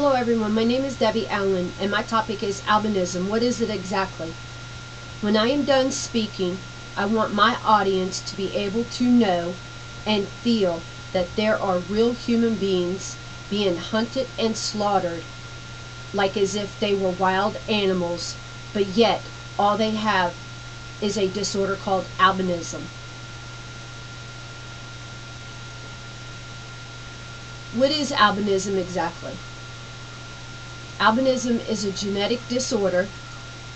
Hello everyone, my name is Debbie Allen and my topic is albinism. What is it exactly? When I am done speaking, I want my audience to be able to know and feel that there are real human beings being hunted and slaughtered like as if they were wild animals, but yet all they have is a disorder called albinism. What is albinism exactly? Albinism is a genetic disorder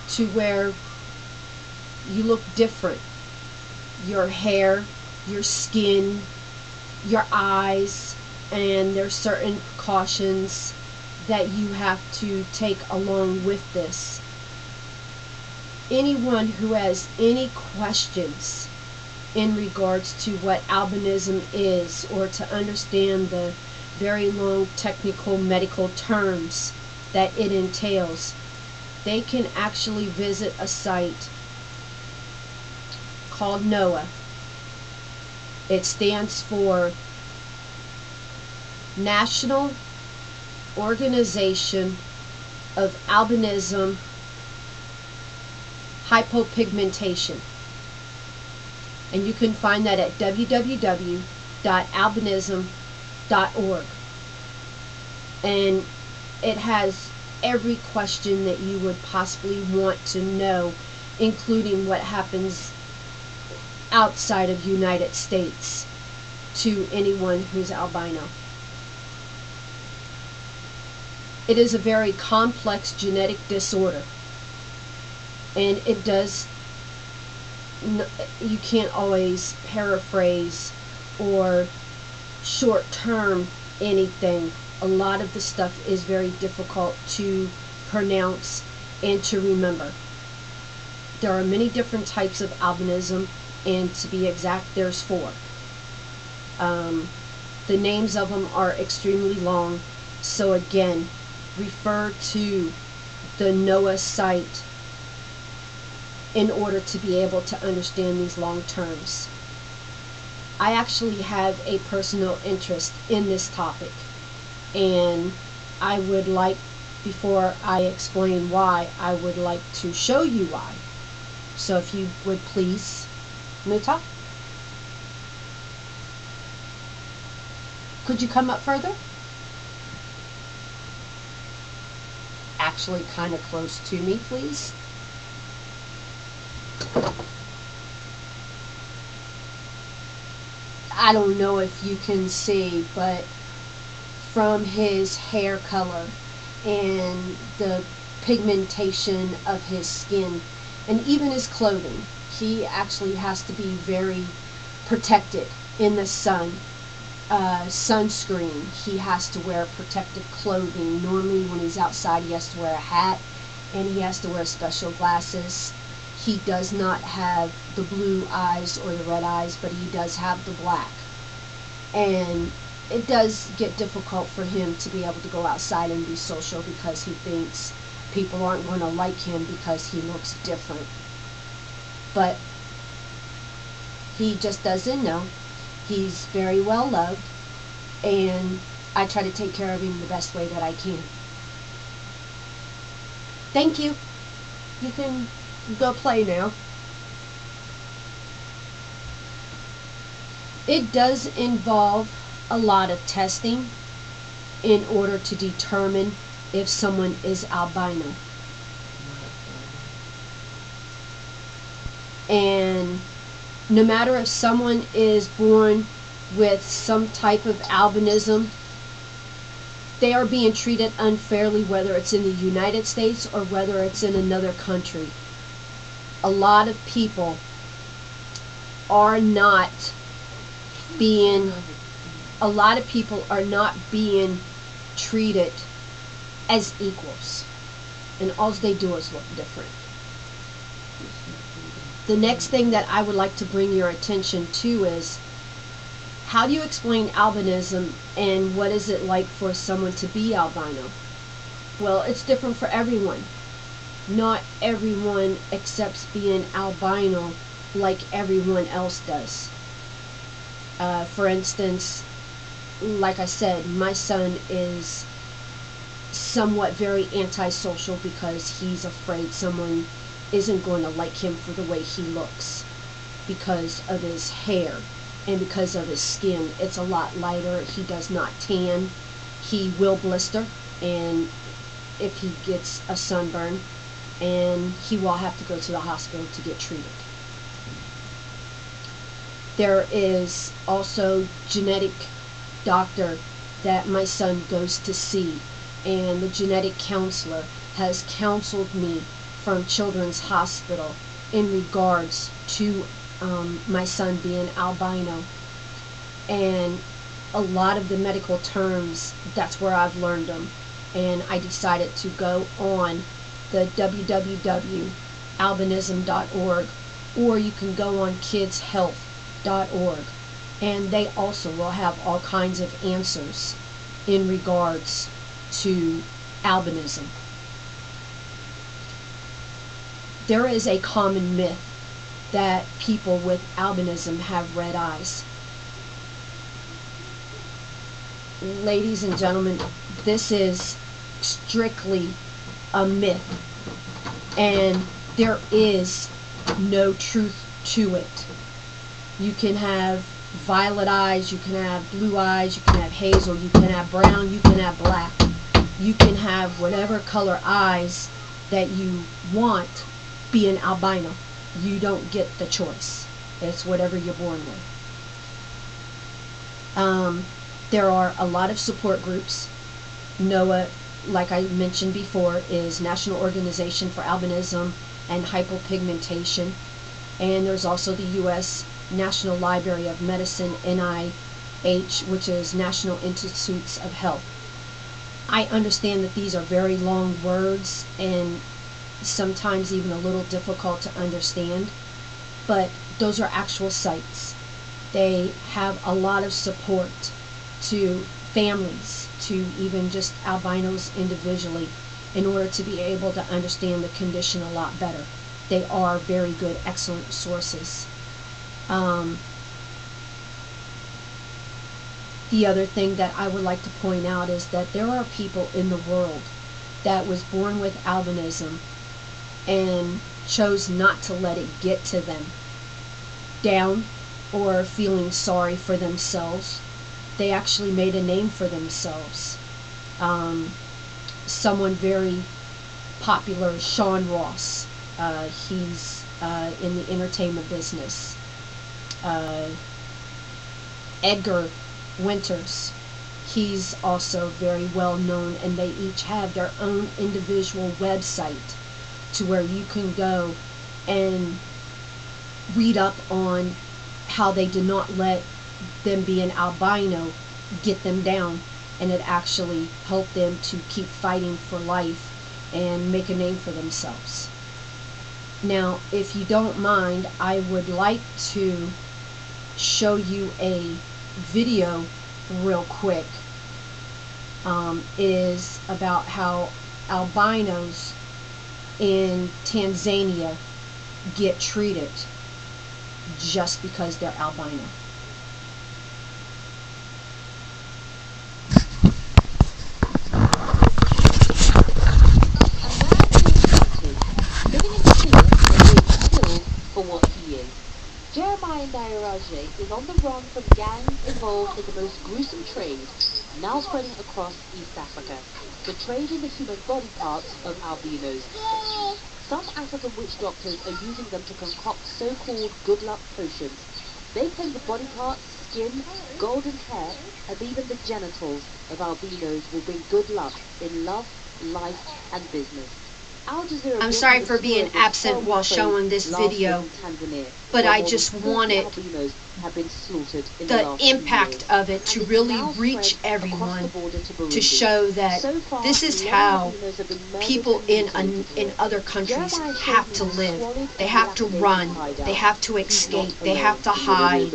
to where you look different. Your hair, your skin, your eyes, and there's certain precautions that you have to take along with this. Anyone who has any questions in regards to what albinism is, or to understand the very long technical medical terms that it entails, they can actually visit a site called NOAA. It stands for National Organization of Albinism Hypopigmentation, and you can find that at www.albinism.org, and it has every question that you would possibly want to know, including what happens outside of United States to anyone who's albino. It is a very complex genetic disorder, and it does, you can't always paraphrase or short term anything. A lot of the stuff is very difficult to pronounce and to remember. There are many different types of albinism, and to be exact, there's 4. The names of them are extremely long, so again, refer to the NOAA site in order to be able to understand these long terms. I actually have a personal interest in this topic, and I would like, before I explain why, I would like to show you why. So if you would please, Muta, could you come up further? Actually kind of close to me, please. I don't know if you can see, but from his hair color and the pigmentation of his skin and even his clothing, he actually has to be very protected in the sun. Sunscreen, he has to wear protective clothing. Normally when he's outside, he has to wear a hat and he has to wear special glasses. He does not have the blue eyes or the red eyes, but he does have the black. And it does get difficult for him to be able to go outside and be social because he thinks people aren't going to like him because he looks different. But he just doesn't know. He's very well loved, and I try to take care of him the best way that I can. Thank you. You can go play now. It does involve a lot of testing in order to determine if someone is albino. And no matter if someone is born with some type of albinism, they are being treated unfairly, whether it's in the United States or whether it's in another country. A lot of people are not being treated as equals, and all they do is look different. The next thing that I would like to bring your attention to is, how do you explain albinism and what is it like for someone to be albino? Well, it's different for everyone. Not everyone accepts being albino like everyone else does. For instance, like I said, my son is somewhat very antisocial because he's afraid someone isn't going to like him for the way he looks because of his hair and because of his skin. It's a lot lighter. He does not tan. He will blister, and if he gets a sunburn, and he will have to go to the hospital to get treated. There is also genetic doctor that my son goes to see, and the genetic counselor has counseled me from Children's Hospital in regards to my son being albino. And a lot of the medical terms, that's where I've learned them. And I decided to go on the www.albinism.org, or you can go on kidshealth.org, and they also will have all kinds of answers in regards to albinism. There is a common myth that people with albinism have red eyes. Ladies and gentlemen, this is strictly a myth, and there is no truth to it. You can have violet eyes, you can have blue eyes, you can have hazel, you can have brown, you can have black. You can have whatever color eyes that you want be an albino. You don't get the choice. It's whatever you're born with. There are a lot of support groups. NOAA, like I mentioned before, is National Organization for Albinism and Hypopigmentation. And there's also the U.S. National Library of Medicine, NIH, which is National Institutes of Health. I understand that these are very long words and sometimes even a little difficult to understand, but those are actual sites. They have a lot of support to families, to even just albinos individually, in order to be able to understand the condition a lot better. They are very good, excellent sources. The other thing that I would like to point out is that there are people in the world that was born with albinism and chose not to let it get to them down or feeling sorry for themselves. They actually made a name for themselves. Someone very popular, Sean Ross, he's in the entertainment business. Edgar Winters, he's also very well known, and they each have their own individual website to where you can go and read up on how they did not let them be an albino get them down, and it actually helped them to keep fighting for life and make a name for themselves. Now, if you don't mind, I would like to show you a video real quick. Is about how albinos in Tanzania get treated just because they're albino. Jeremiah Ndayiraja is on the run from gangs involved in the most gruesome trade, now spreading across East Africa, the trade in the human body parts of albinos. Some African witch doctors are using them to concoct so-called good luck potions. They claim the body parts, skin, golden hair, and even the genitals of albinos will bring good luck in love, life, and business. I'm sorry for being absent while showing this video, but I just wanted the impact of it to really reach everyone, to show that this is how people in other countries have to live. They have to run, they have to escape, they have to hide.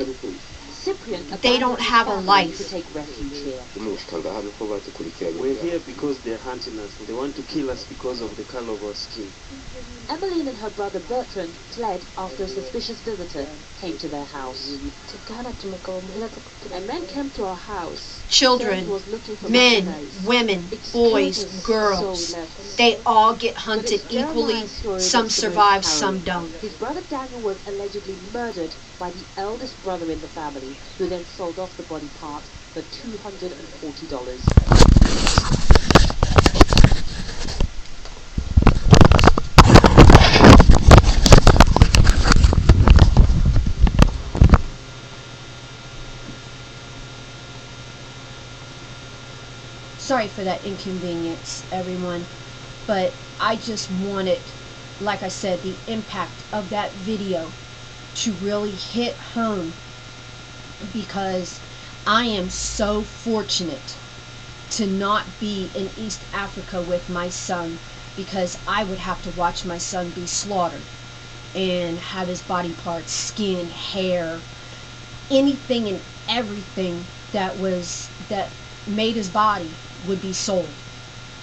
They don't have a life. We're here because they're hunting us. They want to kill us because of the color of our skin. Emmeline and her brother Bertrand fled after a suspicious visitor came to their house. A man came to our house. Children, Was looking for men, merchandise. women, Excuse boys, us, girls, so left. they all get hunted But it's equally. Jeremiah's story Some that's the most survive, some harrowing. don't. His brother Daniel was allegedly murdered by the eldest brother in the family, who then sold off the body part for $240. Sorry for that inconvenience, everyone, but I just wanted, like I said, the impact of that video to really hit home, because I am so fortunate to not be in East Africa with my son, because I would have to watch my son be slaughtered and have his body parts, skin, hair, anything and everything that made his body would be sold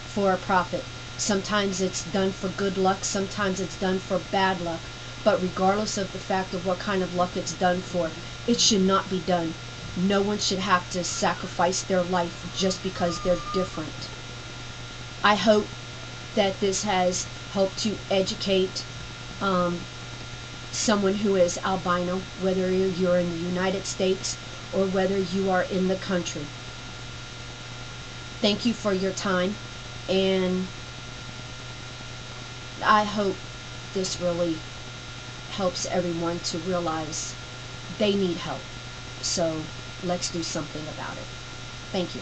for a profit. Sometimes it's done for good luck, sometimes it's done for bad luck, but regardless of the fact of what kind of luck it's done for, it should not be done. No one should have to sacrifice their life just because they're different. I hope that this has helped to educate someone who is albino, whether you're in the United States or whether you are in the country. Thank you for your time, and I hope this really helps everyone to realize they need help. So let's do something about it. Thank you.